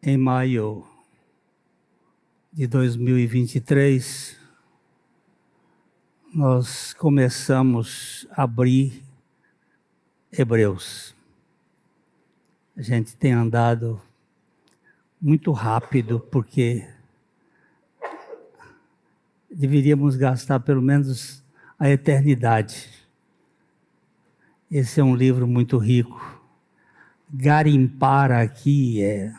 Em maio de 2023, nós começamos a abrir Hebreus. A gente tem andado muito rápido, porque deveríamos gastar pelo menos a eternidade. Esse é um livro muito rico. Garimpar aqui é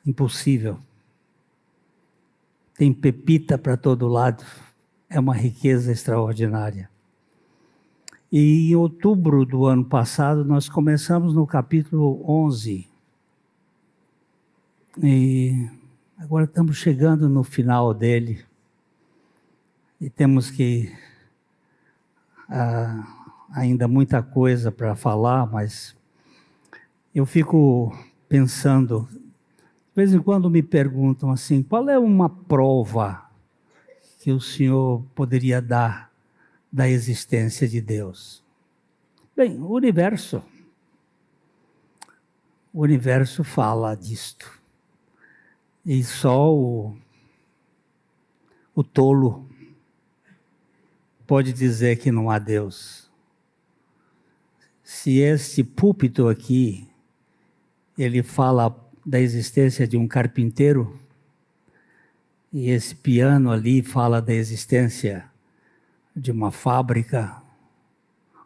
impossível. Tem pepita para todo lado. É uma riqueza extraordinária. E em outubro do ano passado, nós começamos no capítulo 11. E agora estamos chegando no final dele. E temos que... ainda muita coisa para falar, mas eu fico pensando... De vez em quando me perguntam assim, qual é uma prova que o Senhor poderia dar da existência de Deus? Bem, o universo fala disto. E só o tolo pode dizer que não há Deus. Se este púlpito aqui, ele fala da existência de um carpinteiro, e esse piano ali fala da existência de uma fábrica,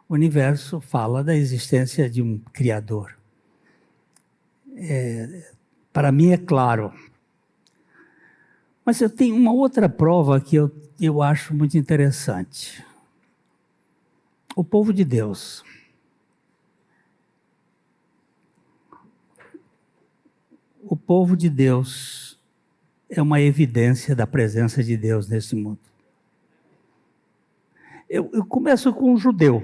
o universo fala da existência de um Criador. Para mim é claro. Mas eu tenho uma outra prova que eu acho muito interessante. O povo de Deus. O povo de Deus é uma evidência da presença de Deus nesse mundo. Eu começo com o judeu,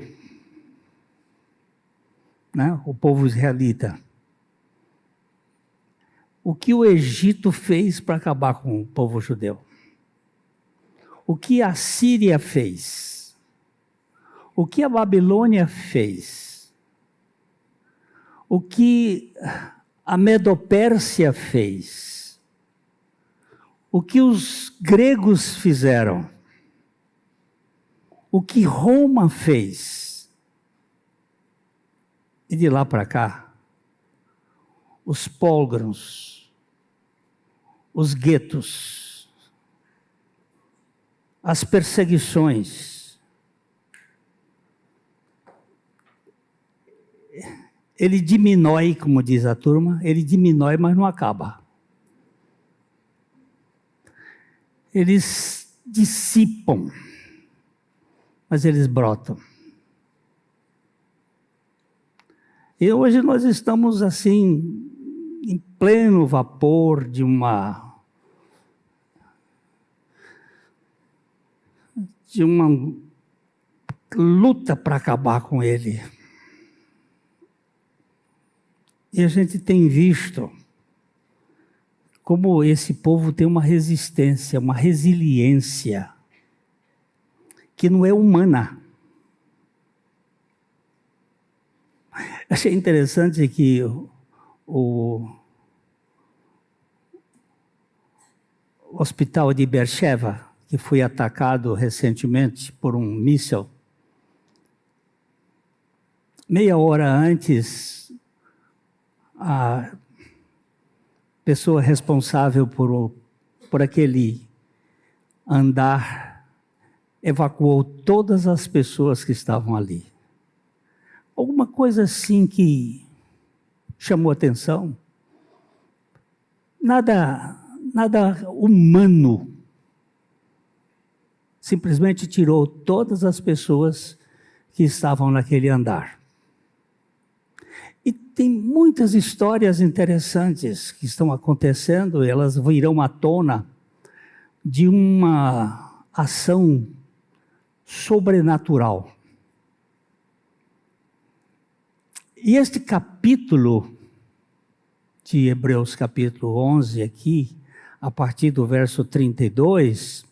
né? O povo israelita. O que o Egito fez para acabar com o povo judeu? O que a Síria fez? O que a Babilônia fez? O que a Medo-Pérsia fez? O que os gregos fizeram? O que Roma fez? E de lá para cá, os pogroms, os guetos, as perseguições. Ele diminui, como diz a turma, ele diminui, mas não acaba. Eles dissipam, mas eles brotam. E hoje nós estamos assim, em pleno vapor de uma luta para acabar com ele. E a gente tem visto como esse povo tem uma resistência, uma resiliência, que não é humana. Achei interessante que o hospital de Beersheba, que foi atacado recentemente por um míssil, meia hora antes, a pessoa responsável por aquele andar evacuou todas as pessoas que estavam ali. Alguma coisa assim que chamou atenção. Nada humano. Simplesmente tirou todas as pessoas que estavam naquele andar. E tem muitas histórias interessantes que estão acontecendo, elas virão à tona de uma ação sobrenatural. E este capítulo de Hebreus, capítulo 11, aqui, a partir do verso 32,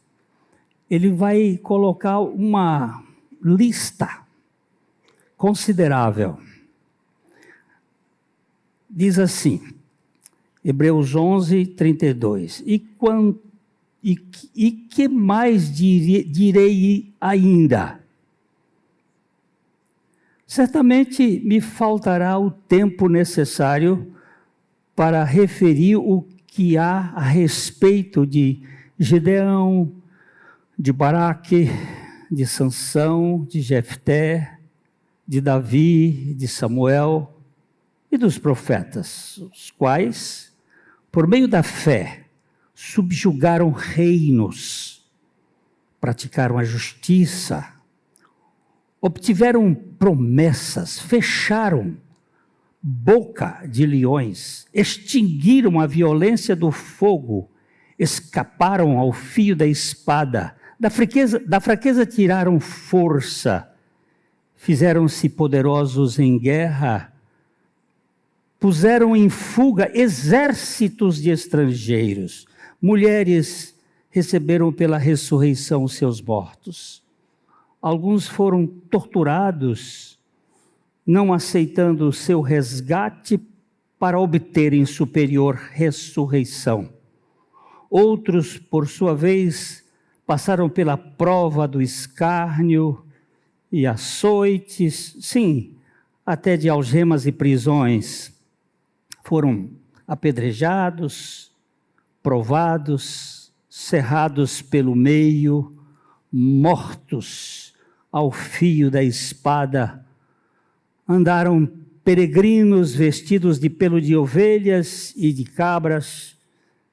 ele vai colocar uma lista considerável. Diz assim: Hebreus 11, 32. E que mais direi ainda? Certamente me faltará o tempo necessário para referir o que há a respeito de Gideão, de Baraque, de Sansão, de Jefté, de Davi, de Samuel e dos profetas, os quais, por meio da fé, subjugaram reinos, praticaram a justiça, obtiveram promessas, fecharam boca de leões, extinguiram a violência do fogo, escaparam ao fio da espada, da fraqueza tiraram força, fizeram-se poderosos em guerra, puseram em fuga exércitos de estrangeiros, mulheres receberam pela ressurreição os seus mortos. Alguns foram torturados, não aceitando o seu resgate para obterem superior ressurreição. Outros, por sua vez, passaram pela prova do escárnio e açoites, sim, até de algemas e prisões. Foram apedrejados, provados, cerrados pelo meio, mortos ao fio da espada. Andaram peregrinos vestidos de pelo de ovelhas e de cabras,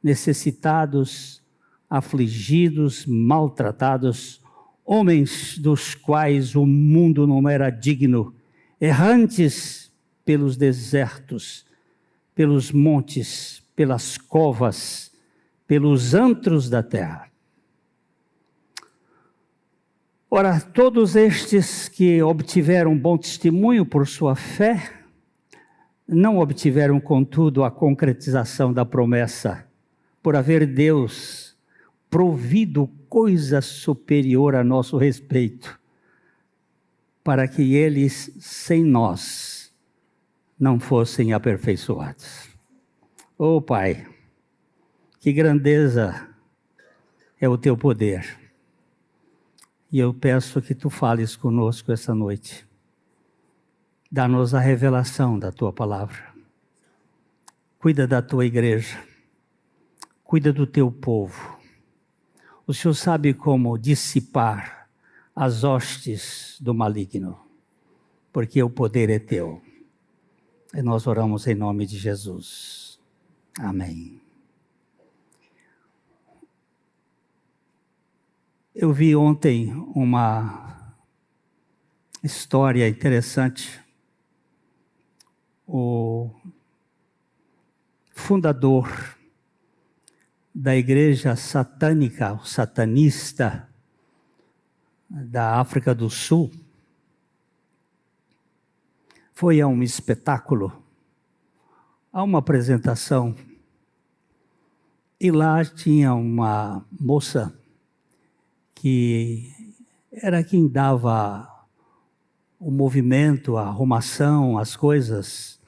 necessitados, afligidos, maltratados, homens dos quais o mundo não era digno, errantes pelos desertos, pelos montes, pelas covas, pelos antros da terra. Ora, todos estes que obtiveram bom testemunho por sua fé, não obtiveram, contudo, a concretização da promessa, por haver Deus provido coisa superior a nosso respeito, para que eles, sem nós, não fossem aperfeiçoados. Oh, Pai, que grandeza é o teu poder. E eu peço que tu fales conosco essa noite. Dá-nos a revelação da tua palavra. Cuida da tua igreja. Cuida do teu povo. O Senhor sabe como dissipar as hostes do maligno, porque o poder é teu. E nós oramos em nome de Jesus. Amém. Eu vi ontem uma história interessante. O fundador da igreja satânica, o satanista da África do Sul, foi a um espetáculo, a uma apresentação, e lá tinha uma moça que era quem dava o movimento, a arrumação, as coisas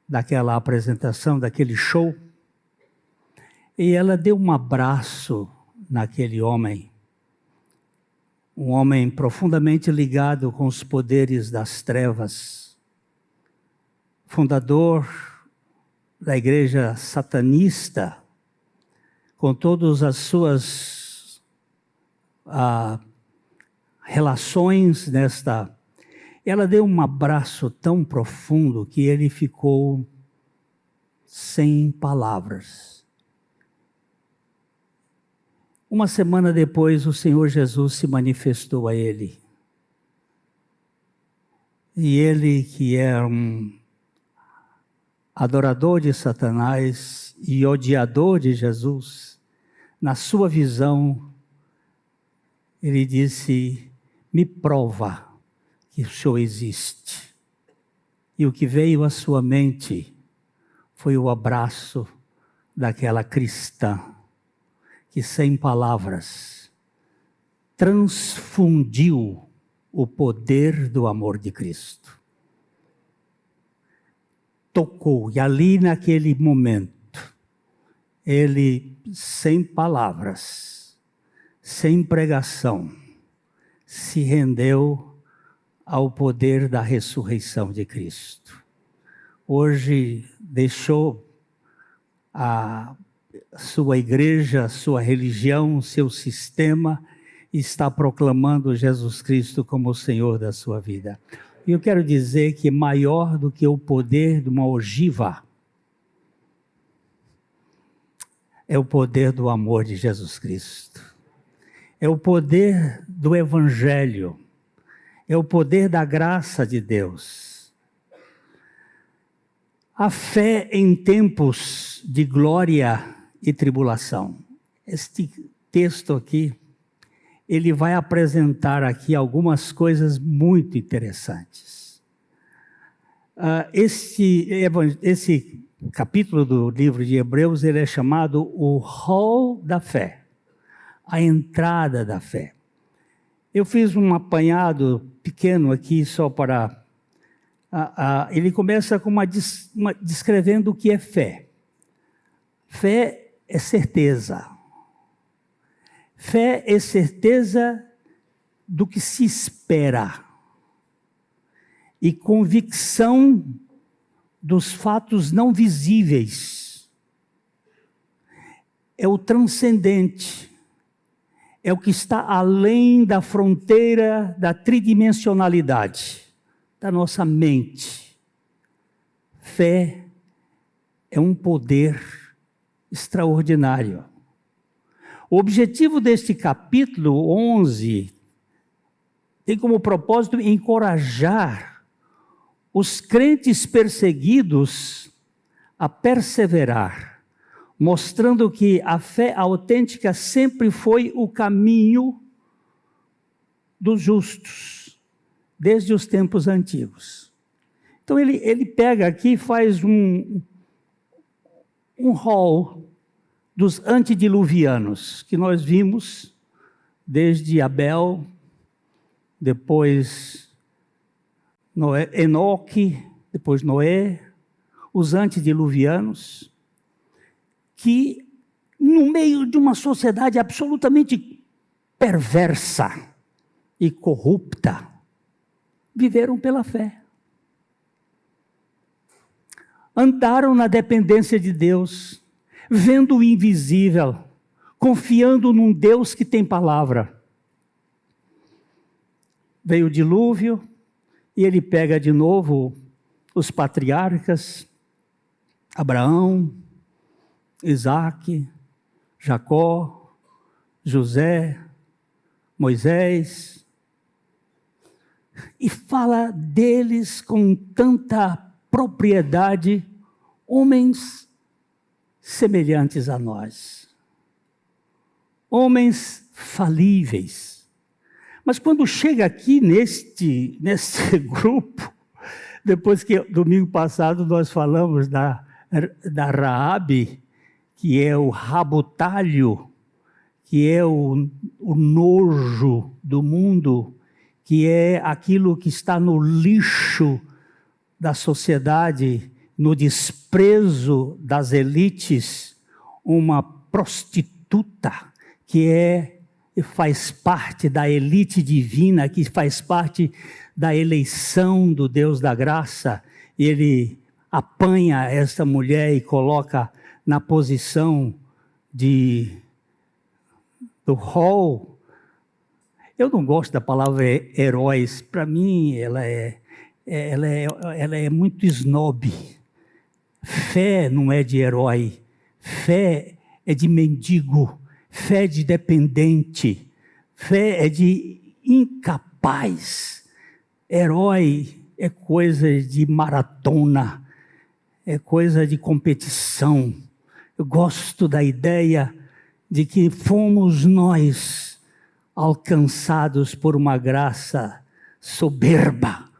daquela apresentação, daquele show. E ela deu um abraço naquele homem, um homem profundamente ligado com os poderes das trevas, fundador da igreja satanista, com todas as suas relações nesta. Ela deu um abraço tão profundo que ele ficou sem palavras. Uma semana depois, o Senhor Jesus se manifestou a ele. E ele, que é um adorador de Satanás e odiador de Jesus, na sua visão, ele disse: me prova que o Senhor existe. E o que veio à sua mente foi o abraço daquela cristã que, sem palavras, transfundiu o poder do amor de Cristo. Tocou, e ali naquele momento, ele, sem palavras, sem pregação, se rendeu ao poder da ressurreição de Cristo. Hoje deixou a sua igreja, sua religião, seu sistema, e está proclamando Jesus Cristo como o Senhor da sua vida. E eu quero dizer que maior do que o poder de uma ogiva é o poder do amor de Jesus Cristo. É o poder do Evangelho. É o poder da graça de Deus. A fé em tempos de glória e tribulação. Este texto aqui, ele vai apresentar aqui algumas coisas muito interessantes. Esse capítulo do livro de Hebreus, ele é chamado o hall da fé, a entrada da fé. Eu fiz um apanhado pequeno aqui só para... ele começa com descrevendo o que é fé. Fé é certeza. Fé é certeza do que se espera e convicção dos fatos não visíveis. É o transcendente, é o que está além da fronteira da tridimensionalidade da nossa mente. Fé é um poder extraordinário. O objetivo deste capítulo 11 tem como propósito encorajar os crentes perseguidos a perseverar, mostrando que a fé autêntica sempre foi o caminho dos justos, desde os tempos antigos. Então ele pega aqui e faz um rol dos antediluvianos, que nós vimos desde Abel, depois Enoque, depois Noé, os antediluvianos, que no meio de uma sociedade absolutamente perversa e corrupta, viveram pela fé. Andaram na dependência de Deus, vendo o invisível, confiando num Deus que tem palavra. Veio o dilúvio, e ele pega de novo os patriarcas, Abraão, Isaac, Jacó, José, Moisés, e fala deles com tanta propriedade, homens semelhantes a nós, homens falíveis. Mas quando chega aqui neste grupo, depois que domingo passado nós falamos da Raabe, que é o rabotalho, que é o nojo do mundo, que é aquilo que está no lixo da sociedade, no desprezo das elites, uma prostituta que faz parte da elite divina, que faz parte da eleição do Deus da graça. Ele apanha essa mulher e coloca na posição do hall. Eu não gosto da palavra heróis. Para mim, ela é muito snob. Fé não é de herói, fé é de mendigo, fé é de dependente, fé é de incapaz. Herói é coisa de maratona, é coisa de competição. Eu gosto da ideia de que fomos nós alcançados por uma graça soberba,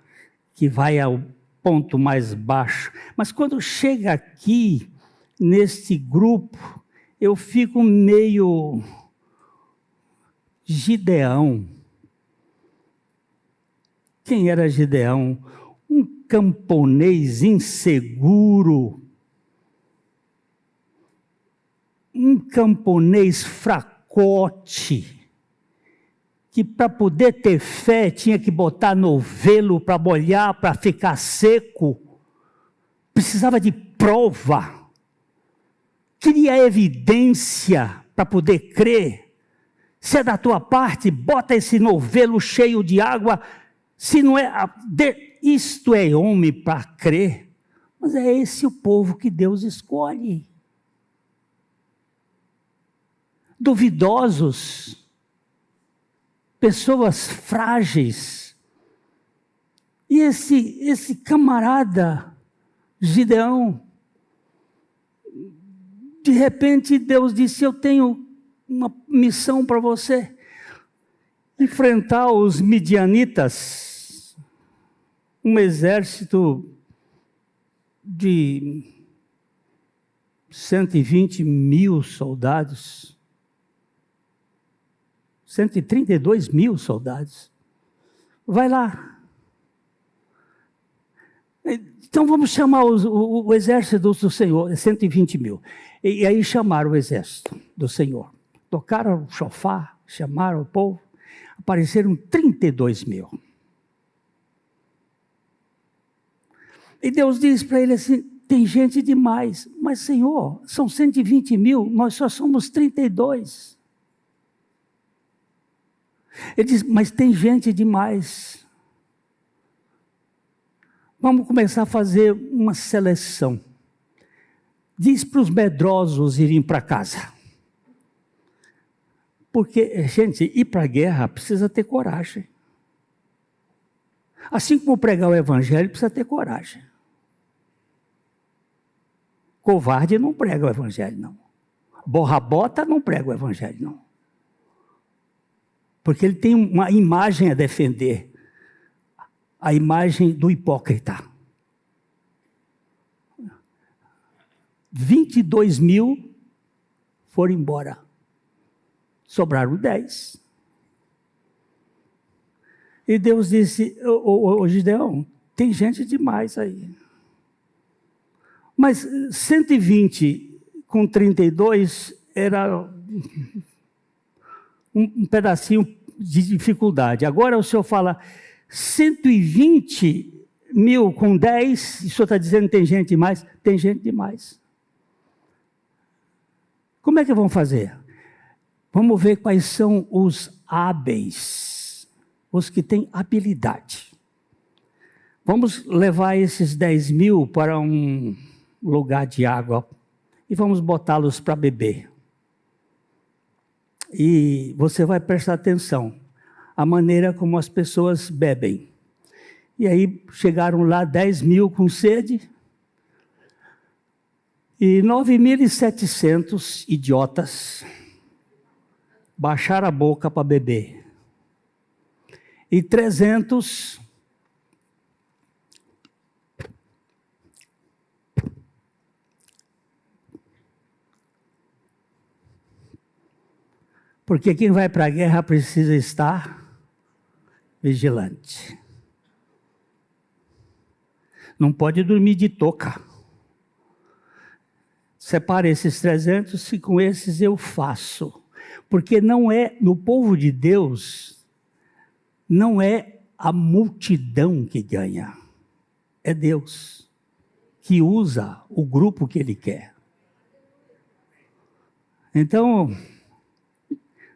que vai ao ponto mais baixo. Mas quando chega aqui, neste grupo, eu fico meio Gideão. Quem era Gideão? Um camponês inseguro, um camponês fracote, que para poder ter fé tinha que botar novelo para molhar, para ficar seco, precisava de prova, queria evidência para poder crer. Se é da tua parte, bota esse novelo cheio de água. Se não é, isto é homem para crer. Mas é esse o povo que Deus escolhe. Duvidosos, pessoas frágeis. E esse camarada, Gideão, de repente Deus disse: eu tenho uma missão para você, enfrentar os midianitas, um exército de 120 mil soldados, 132 mil soldados. Vai lá. Então vamos chamar o exército do Senhor, 120 mil. E aí chamaram o exército do Senhor. Tocaram o chofar, chamaram o povo, apareceram 32 mil. E Deus diz para ele assim: tem gente demais. Mas Senhor, são 120 mil, nós só somos 32. Ele diz: mas tem gente demais. Vamos começar a fazer uma seleção. Diz para os medrosos irem para casa. Porque, gente, ir para a guerra precisa ter coragem. Assim como pregar o evangelho precisa ter coragem. Covarde não prega o evangelho, não. Borra-bota não prega o evangelho, não. Porque ele tem uma imagem a defender. A imagem do hipócrita. 22 mil foram embora. Sobraram 10. E Deus disse: ô Gideão, tem gente demais aí. Mas 120 com 32 era um pedacinho de dificuldade. Agora o senhor fala 120 mil com 10, e o senhor está dizendo que tem gente demais? Tem gente demais. Como é que vão fazer? Vamos ver quais são os hábeis, os que têm habilidade. Vamos levar esses 10 mil para um lugar de água e vamos botá-los para beber. E você vai prestar atenção à maneira como as pessoas bebem. E aí chegaram lá 10 mil com sede e 9.700 idiotas baixaram a boca para beber. E 300 porque quem vai para a guerra precisa estar vigilante. Não pode dormir de touca. Separe esses 300 e com esses eu faço. Porque não é, no povo de Deus, não é a multidão que ganha. É Deus que usa o grupo que Ele quer. Então,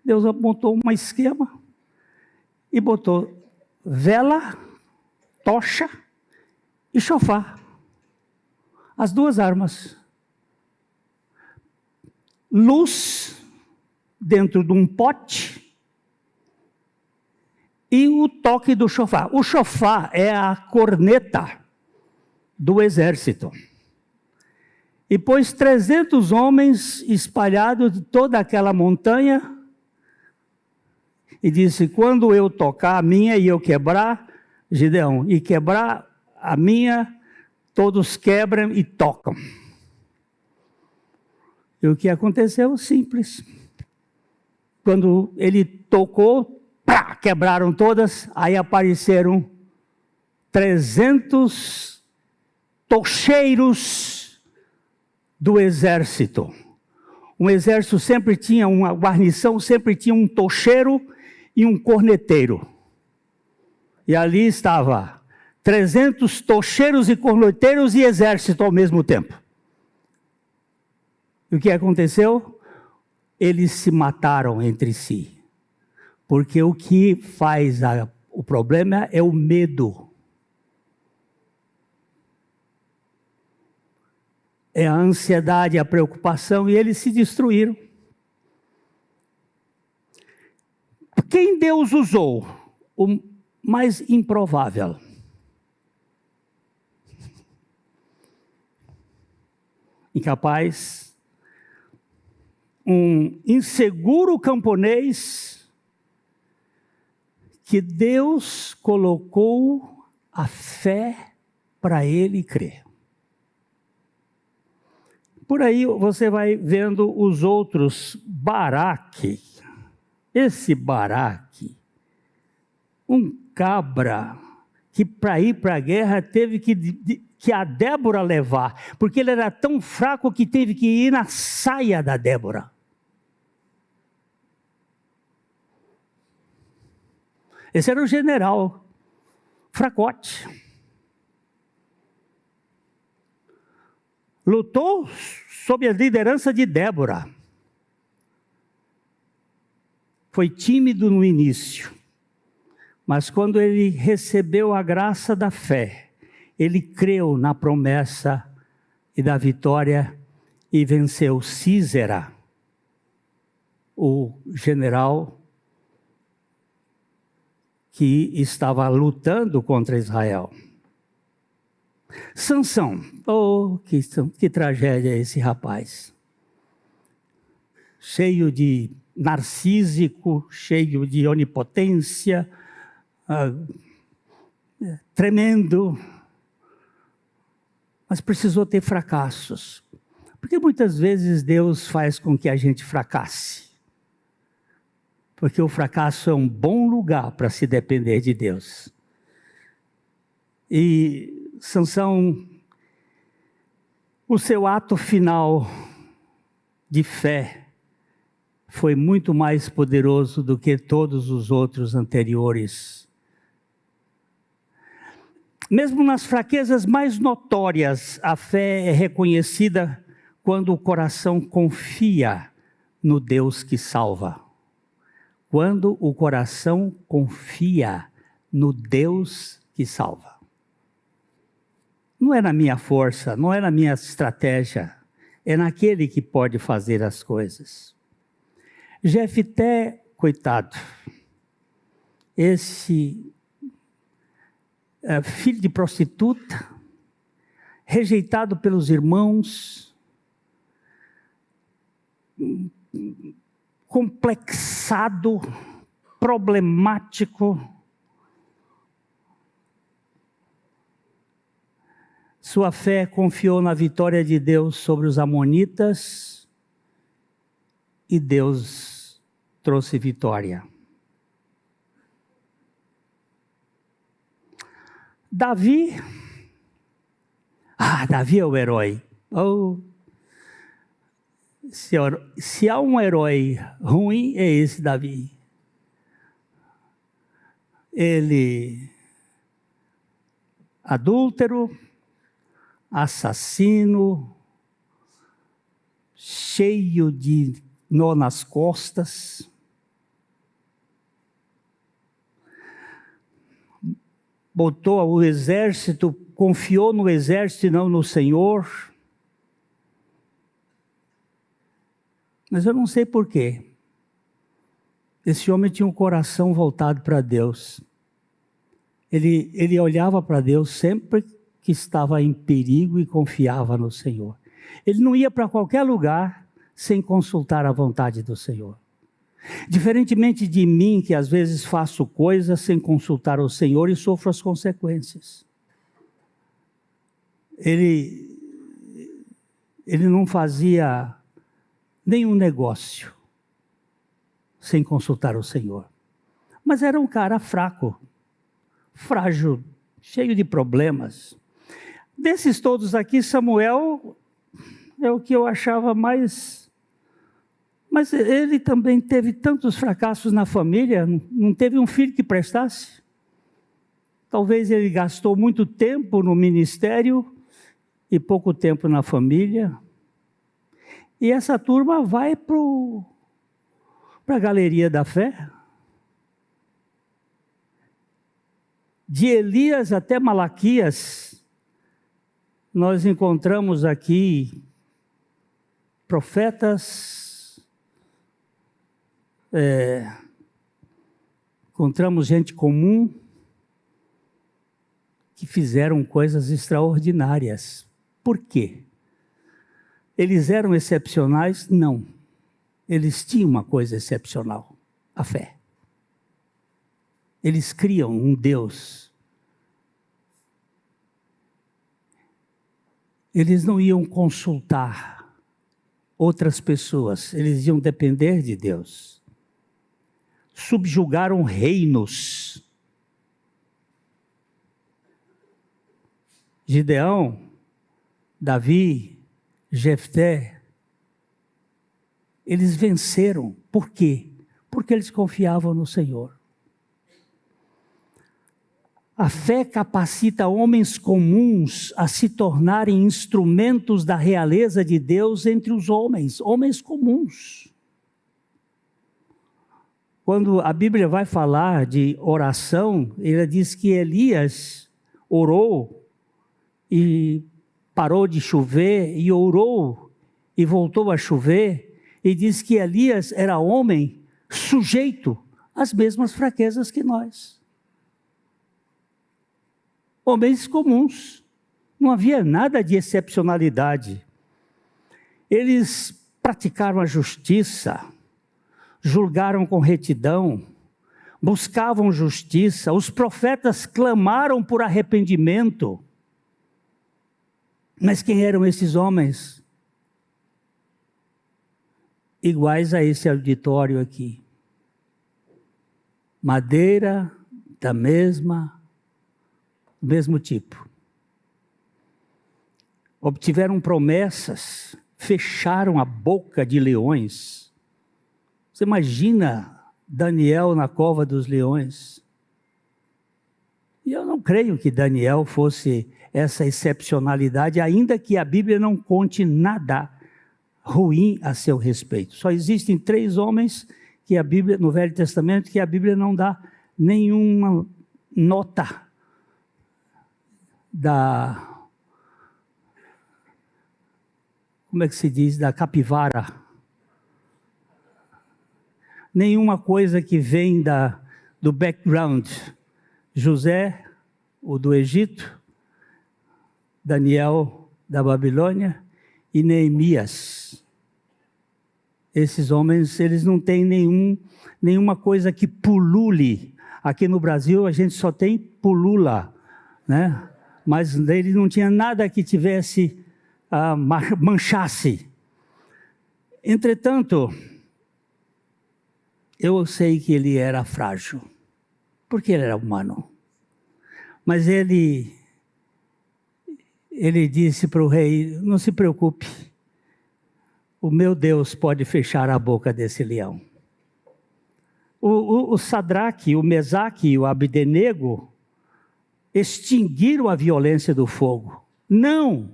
Deus montou um esquema e botou vela, tocha e chofar. As duas armas. Luz dentro de um pote e o toque do chofar. O chofar é a corneta do exército. E pôs 300 homens espalhados de toda aquela montanha e disse: quando eu tocar a minha e eu quebrar, Gideão, e quebrar a minha, todos quebram e tocam. E o que aconteceu? Simples. Quando ele tocou, pá, quebraram todas, aí apareceram 300 tocheiros do exército. Um exército sempre tinha uma guarnição, sempre tinha um tocheiro e um corneteiro. E ali estava 300 tocheiros e corneteiros e exército ao mesmo tempo. E o que aconteceu? Eles se mataram entre si. Porque o que faz o problema é o medo. É a ansiedade, a preocupação, e eles se destruíram. Quem Deus usou? O mais improvável. Incapaz, um inseguro camponês que Deus colocou a fé para ele crer. Por aí você vai vendo os outros. Baraque, esse Baraque, um cabra que para ir para a guerra teve que a Débora levar, porque ele era tão fraco que teve que ir na saia da Débora. Esse era o general, fracote. Lutou sob a liderança de Débora. Foi tímido no início, mas quando ele recebeu a graça da fé, ele creu na promessa e da vitória e venceu Sísera, o general que estava lutando contra Israel. Sansão, que tragédia esse rapaz. Cheio de narcísico, cheio de onipotência, tremendo, mas precisou ter fracassos. Porque muitas vezes Deus faz com que a gente fracasse. Porque o fracasso é um bom lugar para se depender de Deus. E Sansão, o seu ato final de fé foi muito mais poderoso do que todos os outros anteriores. Mesmo nas fraquezas mais notórias, a fé é reconhecida quando o coração confia no Deus que salva. Quando o coração confia no Deus que salva. Não é na minha força, não é na minha estratégia, é naquele que pode fazer as coisas. Jefté, coitado, esse filho de prostituta, rejeitado pelos irmãos, complexado, problemático. Sua fé confiou na vitória de Deus sobre os amonitas e Deus trouxe vitória. Davi é o herói. Se há um herói ruim, é esse Davi. Ele, adúltero, assassino, cheio de nó nas costas. Botou o exército, confiou no exército e não no Senhor. Mas eu não sei porquê. Esse homem tinha um coração voltado para Deus. Ele olhava para Deus sempre que estava em perigo e confiava no Senhor. Ele não ia para qualquer lugar sem consultar a vontade do Senhor. Diferentemente de mim, que às vezes faço coisas sem consultar o Senhor e sofro as consequências. Ele não fazia nenhum negócio sem consultar o Senhor. Mas era um cara fraco, frágil, cheio de problemas. Desses todos aqui, Samuel é o que eu achava mais Mas ele também teve tantos fracassos na família, não teve um filho que prestasse. Talvez ele gastou muito tempo no ministério e pouco tempo na família. E essa turma vai para a galeria da fé. De Elias até Malaquias, nós encontramos aqui profetas, encontramos gente comum que fizeram coisas extraordinárias. Por quê? Eles eram excepcionais? Não. Eles tinham uma coisa excepcional: a fé. Eles criam um Deus. Eles não iam consultar outras pessoas, eles iam depender de Deus. Subjugaram reinos. Gideão, Davi, Jefté, eles venceram. Por quê? Porque eles confiavam no Senhor. A fé capacita homens comuns a se tornarem instrumentos da realeza de Deus entre os homens comuns. Quando a Bíblia vai falar de oração, ela diz que Elias orou e parou de chover, e orou e voltou a chover, e diz que Elias era homem sujeito às mesmas fraquezas que nós. Homens comuns, não havia nada de excepcionalidade. Eles praticaram a justiça, julgaram com retidão, buscavam justiça, os profetas clamaram por arrependimento. Mas quem eram esses homens? Iguais a esse auditório aqui. Madeira do mesmo tipo. Obtiveram promessas, fecharam a boca de leões. Você imagina Daniel na cova dos leões? E eu não creio que Daniel fosse essa excepcionalidade, ainda que a Bíblia não conte nada ruim a seu respeito. Só existem 3 homens que a Bíblia, no Velho Testamento, que a Bíblia não dá nenhuma nota como é que se diz, da capivara. Nenhuma coisa que vem do background. José, o do Egito, Daniel da Babilônia e Neemias. Esses homens, eles não têm nenhuma coisa que pulule. Aqui no Brasil a gente só tem pulula, né? Mas ele não tinha nada que tivesse, manchasse. Entretanto, eu sei que ele era frágil, porque ele era humano. Mas ele disse para o rei: não se preocupe, o meu Deus pode fechar a boca desse leão. O Sadraque, o Mesaque e o Abdenego extinguiram a violência do fogo. Não!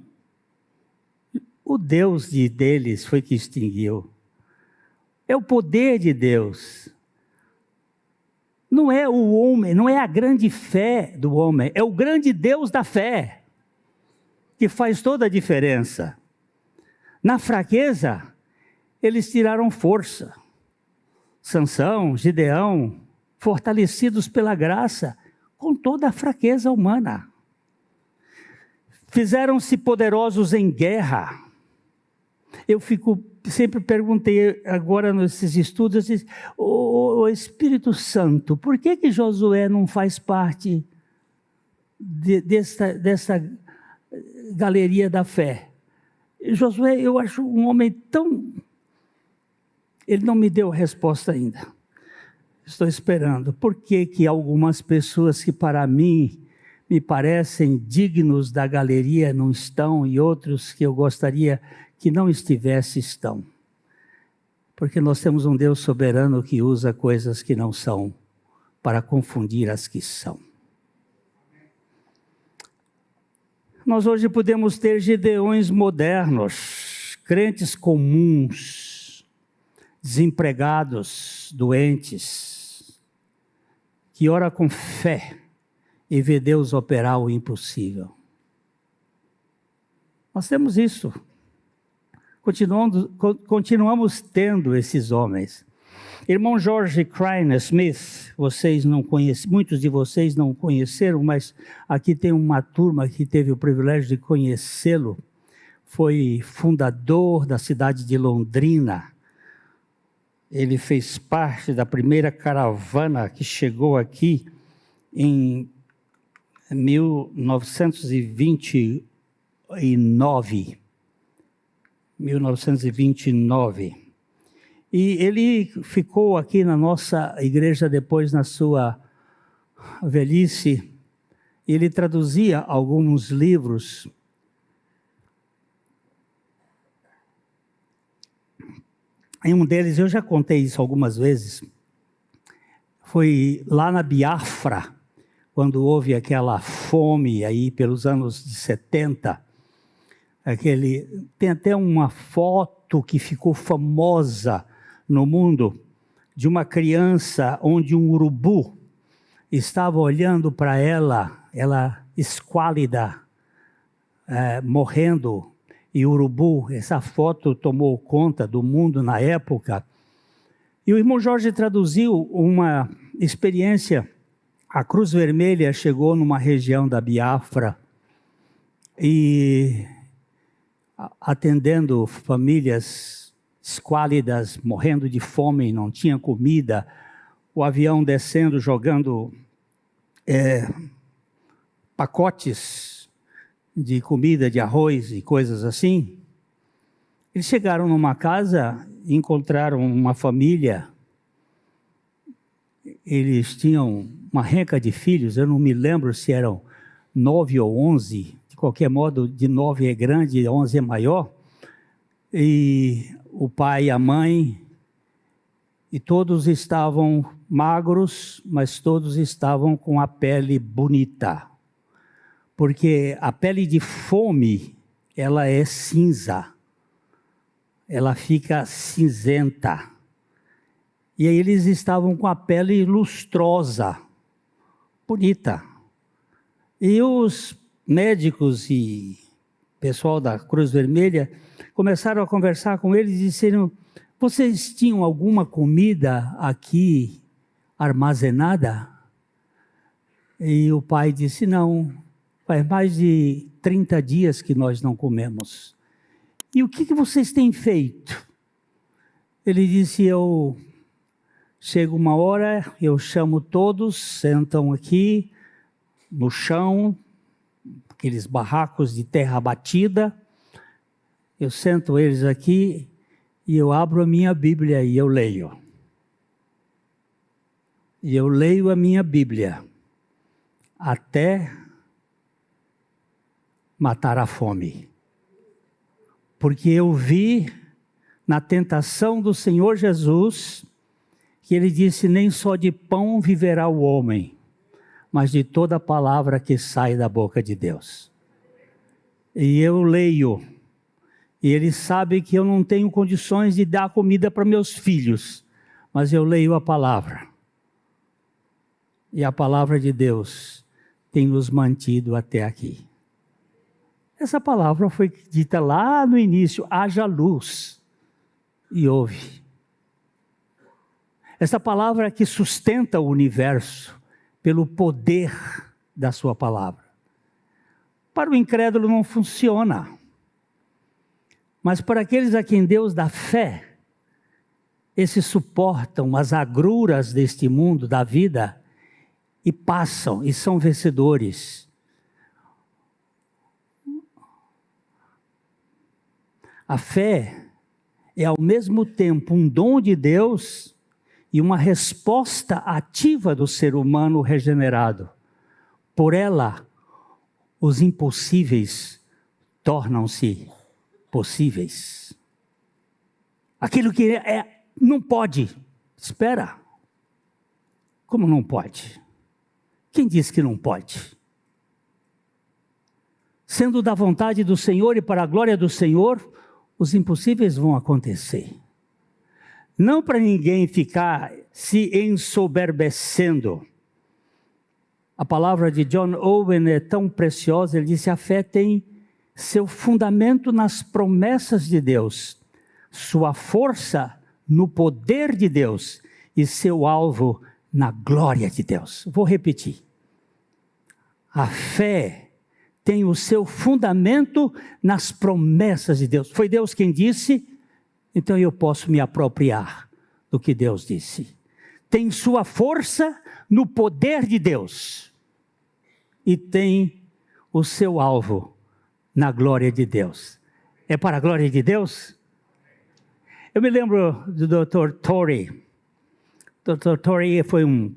O Deus deles foi que extinguiu. É o poder de Deus. Não é o homem, não é a grande fé do homem, é o grande Deus da fé que faz toda a diferença. Na fraqueza, eles tiraram força. Sansão, Gideão, fortalecidos pela graça, com toda a fraqueza humana. Fizeram-se poderosos em guerra. Eu sempre perguntei agora nesses estudos, o Espírito Santo, por que Josué não faz parte dessa galeria da fé? Josué, eu acho um homem tão... Ele não me deu a resposta ainda. Estou esperando. Por que algumas pessoas que para mim me parecem dignos da galeria não estão, e outros que eu gostaria que não estivesse estão? Porque nós temos um Deus soberano que usa coisas que não são para confundir as que são. Nós hoje podemos ter Gideões modernos, crentes comuns, desempregados, doentes, que ora com fé e vê Deus operar o impossível. Nós temos isso. Continuamos tendo esses homens. Irmão George Criner Smith, muitos de vocês não conheceram, mas aqui tem uma turma que teve o privilégio de conhecê-lo. Foi fundador da cidade de Londrina. Ele fez parte da primeira caravana que chegou aqui em 1929. E ele ficou aqui na nossa igreja depois, na sua velhice. Ele traduzia alguns livros. Em um deles, eu já contei isso algumas vezes, foi lá na Biafra, quando houve aquela fome aí pelos anos de 70. Tem até uma foto que ficou famosa no mundo, de uma criança onde um urubu estava olhando para ela esquálida, morrendo, e o urubu, essa foto tomou conta do mundo na época. E o irmão Jorge traduziu uma experiência. A Cruz Vermelha chegou numa região da Biafra e atendendo famílias esquálidas, morrendo de fome, não tinha comida, o avião descendo, jogando pacotes de comida, de arroz e coisas assim. Eles chegaram numa casa e encontraram uma família. Eles tinham uma renca de filhos, eu não me lembro se eram 9 ou 11, de qualquer modo, de 9 é grande, 11 é maior. E o pai e a mãe, e todos estavam magros, mas todos estavam com a pele bonita. Porque a pele de fome, ela é cinza. Ela fica cinzenta. E aí eles estavam com a pele lustrosa, bonita. E os médicos e pessoal da Cruz Vermelha começaram a conversar com eles e disseram: vocês tinham alguma comida aqui armazenada? E o pai disse: não, faz mais de 30 dias que nós não comemos. E o que vocês têm feito? Ele disse: chega uma hora, eu chamo todos, sentam aqui no chão, aqueles barracos de terra batida, eu sento eles aqui e eu abro a minha Bíblia e eu leio. E eu leio a minha Bíblia até matar a fome. Porque eu vi na tentação do Senhor Jesus que ele disse: nem só de pão viverá o homem, mas de toda palavra que sai da boca de Deus. E eu leio, e ele sabe que eu não tenho condições de dar comida para meus filhos, mas eu leio a palavra. E a palavra de Deus tem nos mantido até aqui. Essa palavra foi dita lá no início: haja luz, e houve. Essa palavra que sustenta o universo pelo poder da sua palavra. Para o incrédulo não funciona. Mas para aqueles a quem Deus dá fé, esses suportam as agruras deste mundo, da vida, e passam, e são vencedores. A fé é ao mesmo tempo um dom de Deus e uma resposta ativa do ser humano regenerado. Por ela, os impossíveis tornam-se possíveis. Aquilo que é Não pode. Espera. Como não pode? Quem disse que não pode? Sendo da vontade do Senhor e para a glória do Senhor, os impossíveis vão acontecer. Não para ninguém ficar se ensoberbecendo. A palavra de John Owen é tão preciosa, ele disse: a fé tem seu fundamento nas promessas de Deus, sua força no poder de Deus e seu alvo na glória de Deus. Vou repetir. A fé tem o seu fundamento nas promessas de Deus. Foi Deus quem disse, então eu posso me apropriar do que Deus disse. Tem sua força no poder de Deus e tem o seu alvo na glória de Deus. É para a glória de Deus? Eu me lembro do Dr. Torrey. Dr. Torrey foi um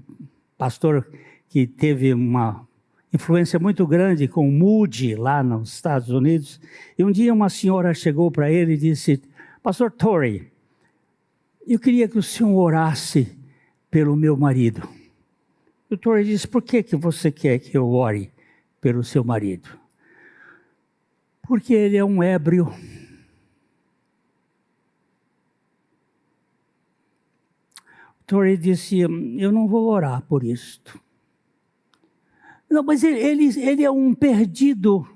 pastor que teve uma influência muito grande com Moody lá nos Estados Unidos. E um dia uma senhora chegou para ele e disse: Pastor Torrey, eu queria que o senhor orasse pelo meu marido. O Torrey disse: por que você quer que eu ore pelo seu marido? Porque ele é um ébrio. O Torrey disse: eu não vou orar por isto. Não, mas ele é um perdido.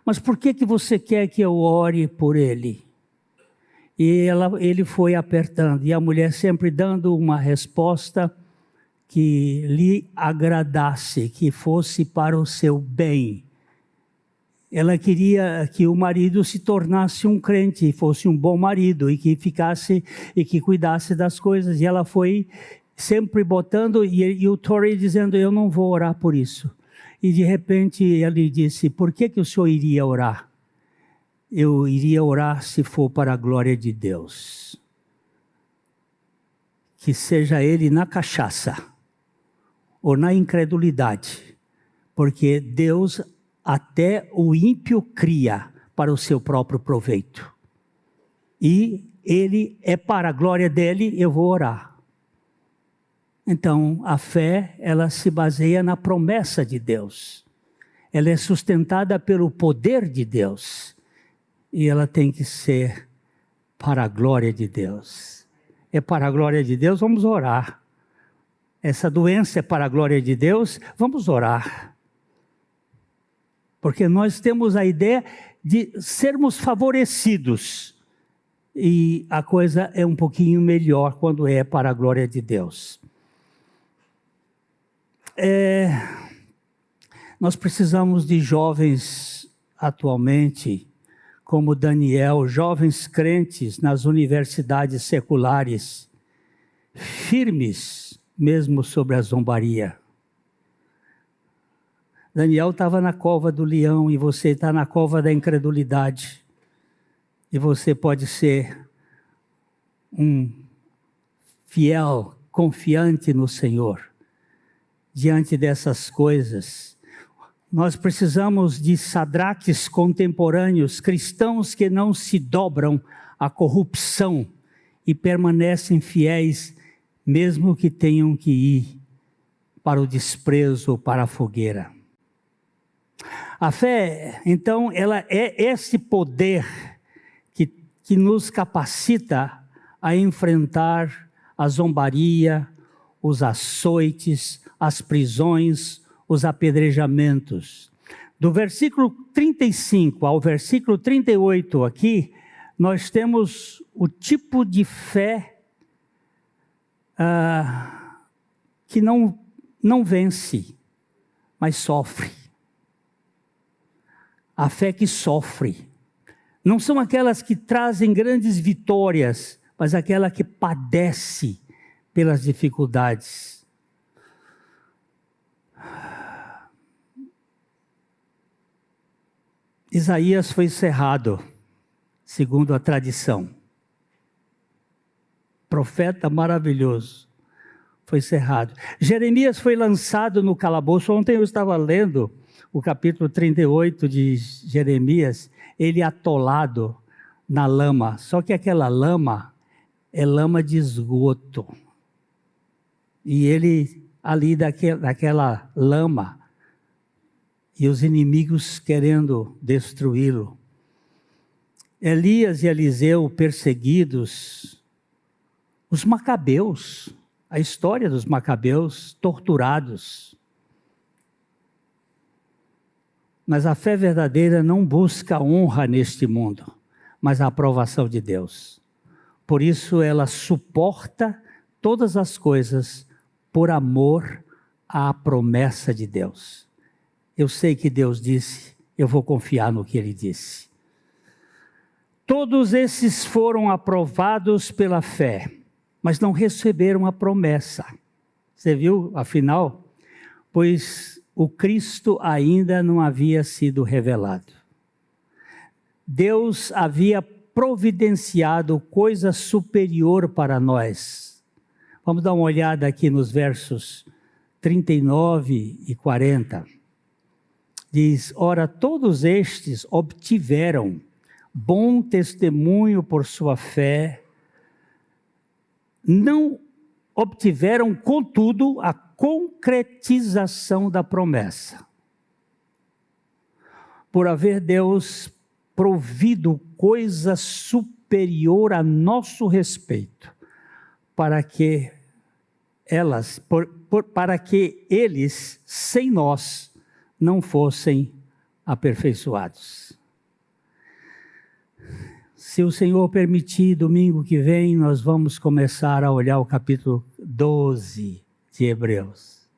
Mas por que você quer que eu ore por ele? E ele foi apertando, e a mulher sempre dando uma resposta que lhe agradasse, que fosse para o seu bem. Ela queria que o marido se tornasse um crente, fosse um bom marido, e que ficasse, e que cuidasse das coisas. E ela foi sempre botando, e o Torrey dizendo: eu não vou orar por isso. E de repente ele disse: por que o senhor iria orar? Eu iria orar se for para a glória de Deus. Que seja ele na cachaça, ou na incredulidade, porque Deus até o ímpio cria para o seu próprio proveito. E ele é para a glória dele, eu vou orar. Então, a fé, ela se baseia na promessa de Deus. Ela é sustentada pelo poder de Deus. E ela tem que ser para a glória de Deus. É para a glória de Deus, vamos orar. Essa doença é para a glória de Deus, vamos orar. Porque nós temos a ideia de sermos favorecidos. E a coisa é um pouquinho melhor quando é para a glória de Deus. Nós precisamos de jovens atualmente, como Daniel, jovens crentes nas universidades seculares, firmes mesmo sobre a zombaria. Daniel estava na cova do leão e você está na cova da incredulidade. E você pode ser um fiel, confiante no Senhor. Diante dessas coisas, nós precisamos de Sadraques contemporâneos, cristãos que não se dobram à corrupção e permanecem fiéis, mesmo que tenham que ir para o desprezo ou para a fogueira. A fé, então, ela é esse poder que nos capacita a enfrentar a zombaria, os açoites, as prisões, os apedrejamentos. Do versículo 35 ao versículo 38 aqui, nós temos o tipo de fé que não vence, mas sofre. A fé que sofre. Não são aquelas que trazem grandes vitórias, mas aquela que padece pelas dificuldades. Isaías foi cerrado, segundo a tradição. Profeta maravilhoso, foi cerrado. Jeremias foi lançado no calabouço. Ontem eu estava lendo o capítulo 38 de Jeremias, ele atolado na lama. Só que aquela lama é lama de esgoto. E ele, ali daquela lama, e os inimigos querendo destruí-lo. Elias e Eliseu perseguidos, os macabeus, a história dos macabeus torturados. Mas a fé verdadeira não busca honra neste mundo, mas a aprovação de Deus. Por isso ela suporta todas as coisas por amor à promessa de Deus. Eu sei que Deus disse, eu vou confiar no que Ele disse. Todos esses foram aprovados pela fé, mas não receberam a promessa. Você viu, afinal? Pois o Cristo ainda não havia sido revelado. Deus havia providenciado coisa superior para nós. Vamos dar uma olhada aqui nos versos 39 e 40. Diz, ora, todos estes obtiveram bom testemunho por sua fé, não obtiveram, contudo, a concretização da promessa. Por haver Deus provido coisa superior a nosso respeito, para que eles, sem nós, não fossem aperfeiçoados. Se o Senhor permitir, domingo que vem, nós vamos começar a olhar o capítulo 12 de Hebreus.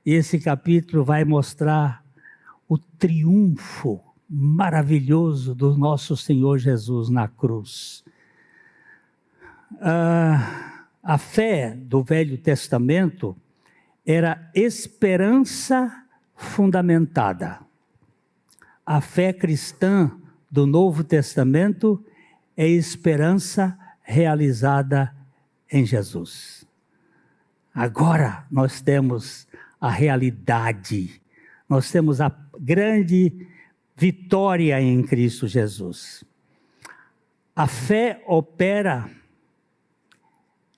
E esse capítulo vai mostrar o triunfo maravilhoso do nosso Senhor Jesus na cruz. A fé do Velho Testamento era esperança fundamentada. A fé cristã do Novo Testamento é esperança realizada em Jesus. Agora nós temos a realidade, nós temos a grande vitória em Cristo Jesus. A fé opera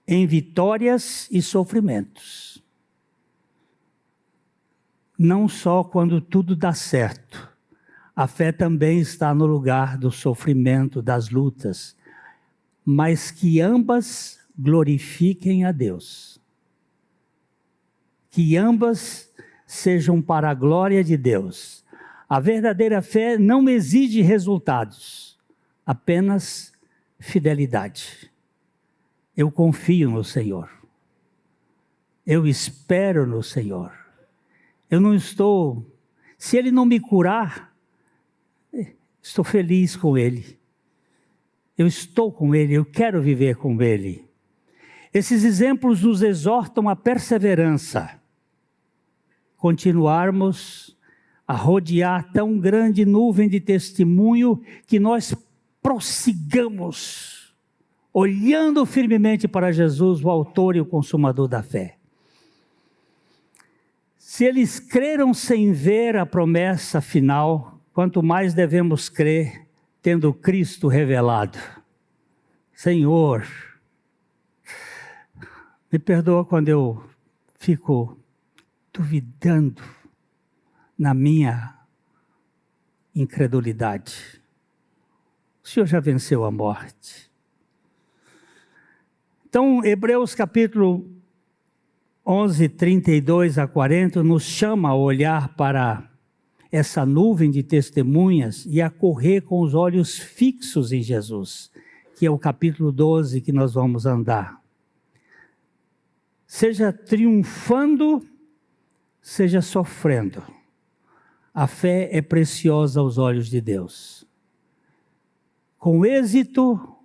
em vitórias e sofrimentos. Não só quando tudo dá certo. A fé também está no lugar do sofrimento, das lutas, mas que ambas glorifiquem a Deus. Que ambas sejam para a glória de Deus. A verdadeira fé não exige resultados, apenas fidelidade. Eu confio no Senhor. Eu espero no Senhor. Eu não estou... Se Ele não me curar, estou feliz com Ele. Eu estou com Ele, eu quero viver com Ele. Esses exemplos nos exortam à perseverança. Continuarmos a rodear tão grande nuvem de testemunho que nós prossigamos, olhando firmemente para Jesus, o autor e o consumador da fé. Se eles creram sem ver a promessa final, quanto mais devemos crer, tendo Cristo revelado. Senhor, me perdoa quando eu fico duvidando na minha incredulidade. O Senhor já venceu a morte. Então, Hebreus capítulo 11, 32 a 40, nos chama a olhar para essa nuvem de testemunhas e a correr com os olhos fixos em Jesus, que é o capítulo 12 que nós vamos andar. Seja triunfando, seja sofrendo, a fé é preciosa aos olhos de Deus. Com êxito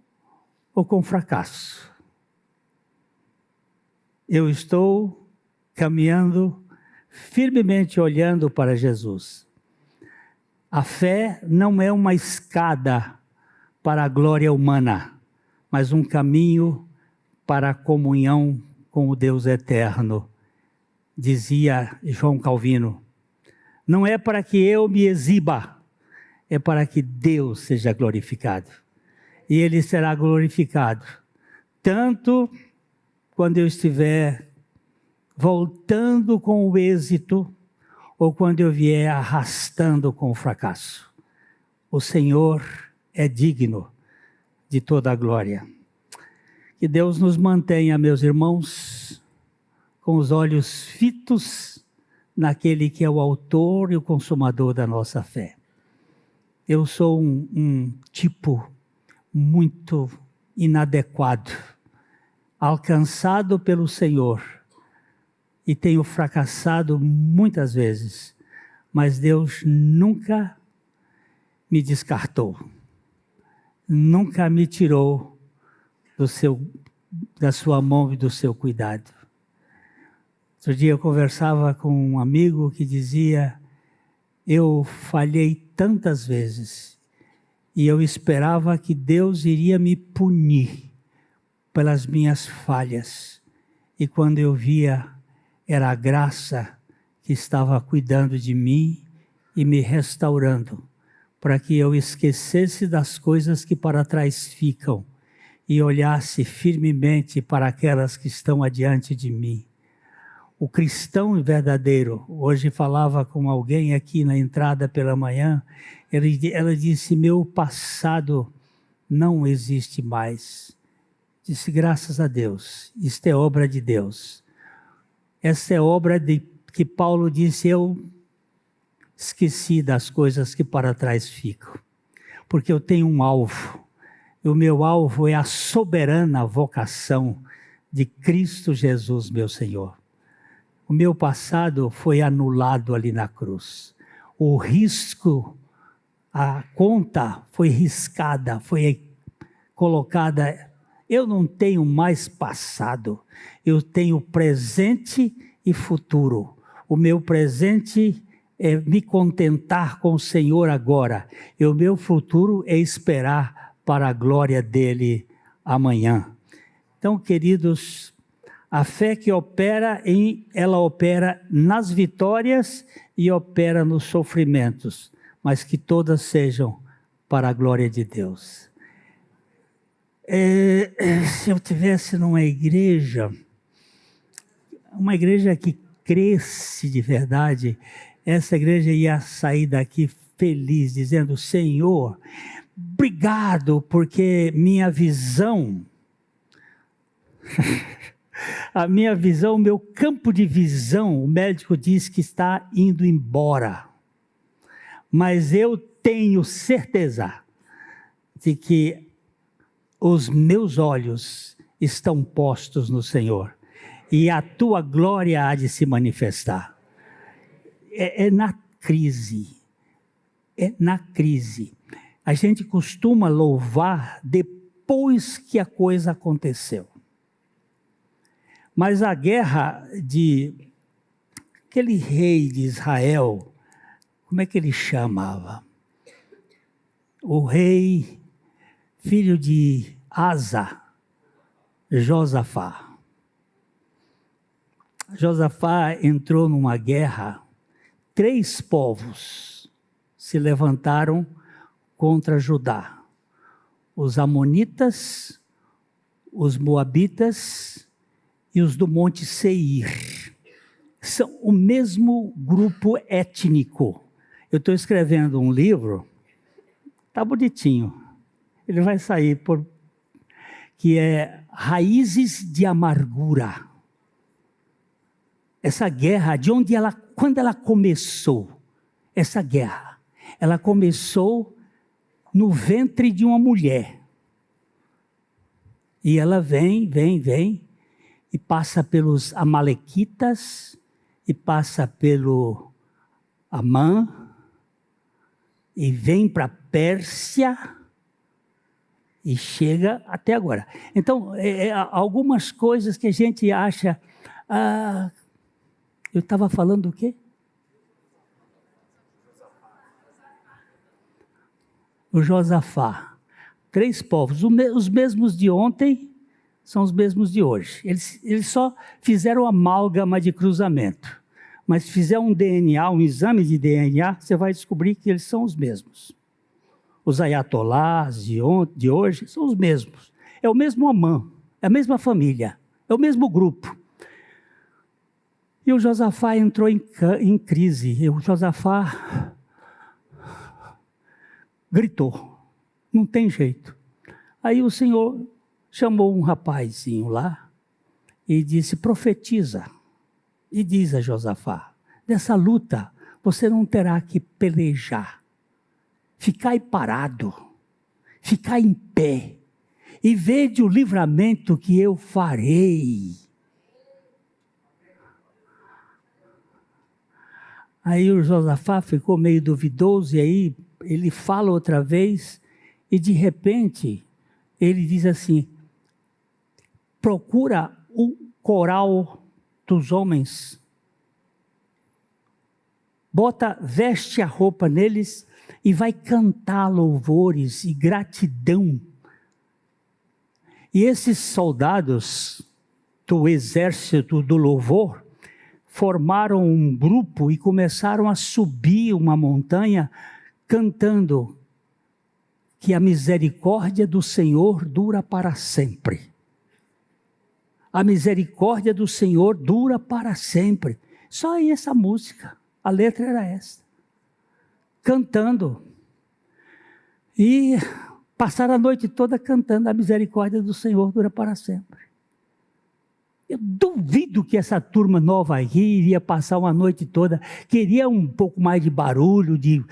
ou com fracasso. Eu estou caminhando firmemente olhando para Jesus. A fé não é uma escada para a glória humana, mas um caminho para a comunhão com o Deus eterno. Dizia João Calvino, não é para que eu me exiba, é para que Deus seja glorificado. E Ele será glorificado tanto quando eu estiver voltando com o êxito, ou quando eu vier arrastando com o fracasso. O Senhor é digno de toda a glória. Que Deus nos mantenha, meus irmãos, com os olhos fitos naquele que é o autor e o consumador da nossa fé. Eu sou um tipo muito inadequado, alcançado pelo Senhor, e tenho fracassado muitas vezes, mas Deus nunca me descartou, nunca me tirou da sua mão e do seu cuidado. Outro dia eu conversava com um amigo que dizia: eu falhei tantas vezes e eu esperava que Deus iria me punir pelas minhas falhas, e quando eu via, era a graça que estava cuidando de mim e me restaurando, para que eu esquecesse das coisas que para trás ficam e olhasse firmemente para aquelas que estão adiante de mim. O cristão verdadeiro, hoje falava com alguém aqui na entrada pela manhã, ela disse: meu passado não existe mais. Disse: graças a Deus, isto é obra de Deus. Essa é obra que Paulo disse: eu esqueci das coisas que para trás ficam, porque eu tenho um alvo, e o meu alvo é a soberana vocação de Cristo Jesus, meu Senhor. O meu passado foi anulado ali na cruz. O risco, a conta foi riscada, foi colocada. Eu não tenho mais passado, eu tenho presente e futuro. O meu presente é me contentar com o Senhor agora, e o meu futuro é esperar para a glória dele amanhã. Então, queridos, a fé que ela opera nas vitórias e opera nos sofrimentos, mas que todas sejam para a glória de Deus. Se eu tivesse numa igreja, uma igreja que cresce de verdade, essa igreja ia sair daqui feliz, dizendo: Senhor, obrigado, porque minha visão, a minha visão, o meu campo de visão, o médico diz que está indo embora, mas eu tenho certeza de que os meus olhos estão postos no Senhor, e a tua glória há de se manifestar. É na crise, a gente costuma louvar depois que a coisa aconteceu. Mas a guerra de aquele rei de Israel, como é que ele chamava? O rei, filho de Asa, Josafá. Josafá entrou numa guerra, 3 povos se levantaram contra Judá: os amonitas, os moabitas e os do Monte Seir. São o mesmo grupo étnico. Eu estou escrevendo um livro, está bonitinho, ele vai sair, que é Raízes de Amargura. Essa guerra, quando ela começou, essa guerra, ela começou no ventre de uma mulher. E ela vem, e passa pelos amalequitas, e passa pelo Amã, e vem para a Pérsia, e chega até agora. Então, algumas coisas que a gente acha... eu estava falando do quê? O Josafá. 3 povos, os mesmos de ontem são os mesmos de hoje. Eles só fizeram amálgama de cruzamento. Mas se fizer um DNA, um exame de DNA, você vai descobrir que eles são os mesmos. Os ayatolás de hoje são os mesmos. É o mesmo Amã, É a mesma família, é o mesmo grupo. E o Josafá entrou em crise. E o Josafá gritou, não tem jeito. Aí o Senhor chamou um rapazinho lá e disse, profetiza. E diz a Josafá, nessa luta você não terá que pelejar. Ficai parado, ficai em pé, e vede o livramento que eu farei. Aí o Josafá ficou meio duvidoso, e aí ele fala outra vez, e de repente ele diz assim, procura o coral dos homens, veste a roupa neles, e vai cantar louvores e gratidão. E esses soldados do exército do louvor formaram um grupo e começaram a subir uma montanha cantando que a misericórdia do Senhor dura para sempre. A misericórdia do Senhor dura para sempre. Só essa música, a letra era essa. Cantando. E passaram a noite toda cantando, a misericórdia do Senhor dura para sempre. Eu duvido que essa turma nova aqui iria passar uma noite toda, queria um pouco mais de barulho, de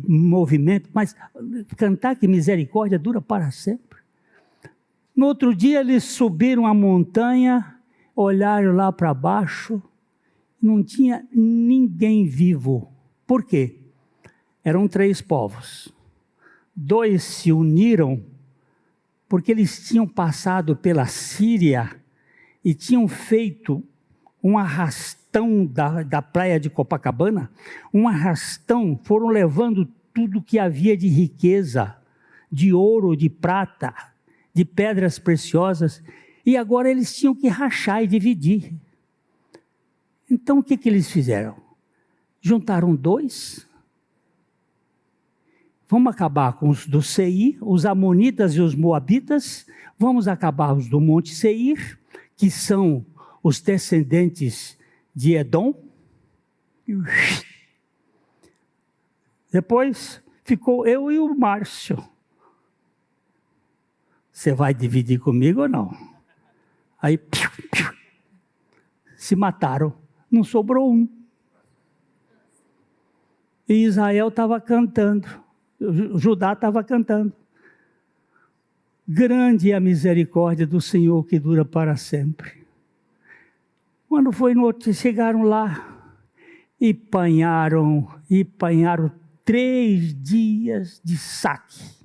movimento, mas cantar que misericórdia dura para sempre. No outro dia eles subiram a montanha, olharam lá para baixo, não tinha ninguém vivo. Por quê? Eram 3 povos. 2 se uniram porque eles tinham passado pela Síria e tinham feito um arrastão da praia de Copacabana, um arrastão, foram levando tudo que havia de riqueza, de ouro, de prata, de pedras preciosas, e agora eles tinham que rachar e dividir. Então o que eles fizeram? Juntaram 2, vamos acabar com os do Seir, os amonitas e os moabitas, vamos acabar os do Monte Seir, que são os descendentes de Edom. Depois ficou eu e o Márcio. Você vai dividir comigo ou não? Aí se mataram, não sobrou um. E Israel estava cantando, Judá estava cantando. Grande é a misericórdia do Senhor que dura para sempre. Quando foi noite, chegaram lá e apanharam 3 dias de saque.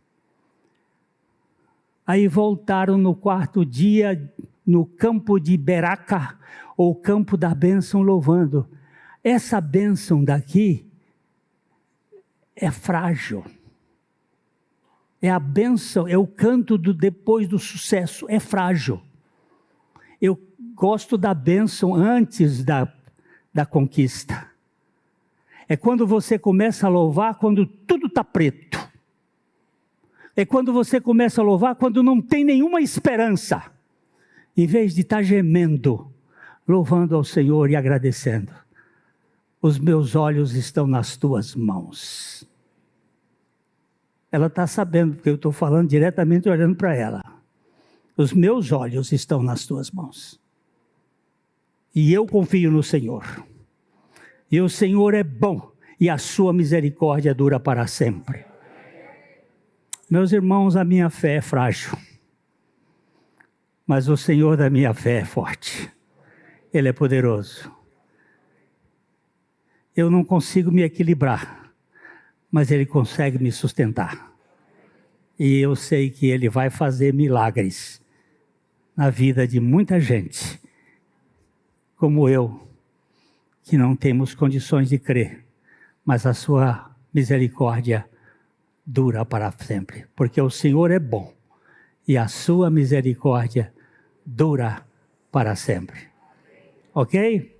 Aí voltaram no 4º dia no campo de Beraca, ou campo da bênção, louvando. Essa bênção daqui é frágil. É a bênção, é o canto depois do sucesso, é frágil. Eu gosto da bênção antes da conquista. É quando você começa a louvar, quando tudo está preto. É quando você começa a louvar, quando não tem nenhuma esperança. Em vez de estar gemendo, louvando ao Senhor e agradecendo. Os meus olhos estão nas tuas mãos. Ela está sabendo, porque eu estou falando diretamente olhando para ela. Os meus olhos estão nas tuas mãos. E eu confio no Senhor. E o Senhor é bom, e a sua misericórdia dura para sempre. Meus irmãos, a minha fé é frágil. Mas o Senhor da minha fé é forte. Ele é poderoso. Eu não consigo me equilibrar, mas Ele consegue me sustentar. E eu sei que Ele vai fazer milagres na vida de muita gente, como eu, que não temos condições de crer, mas a sua misericórdia dura para sempre, porque o Senhor é bom e a sua misericórdia dura para sempre. Ok?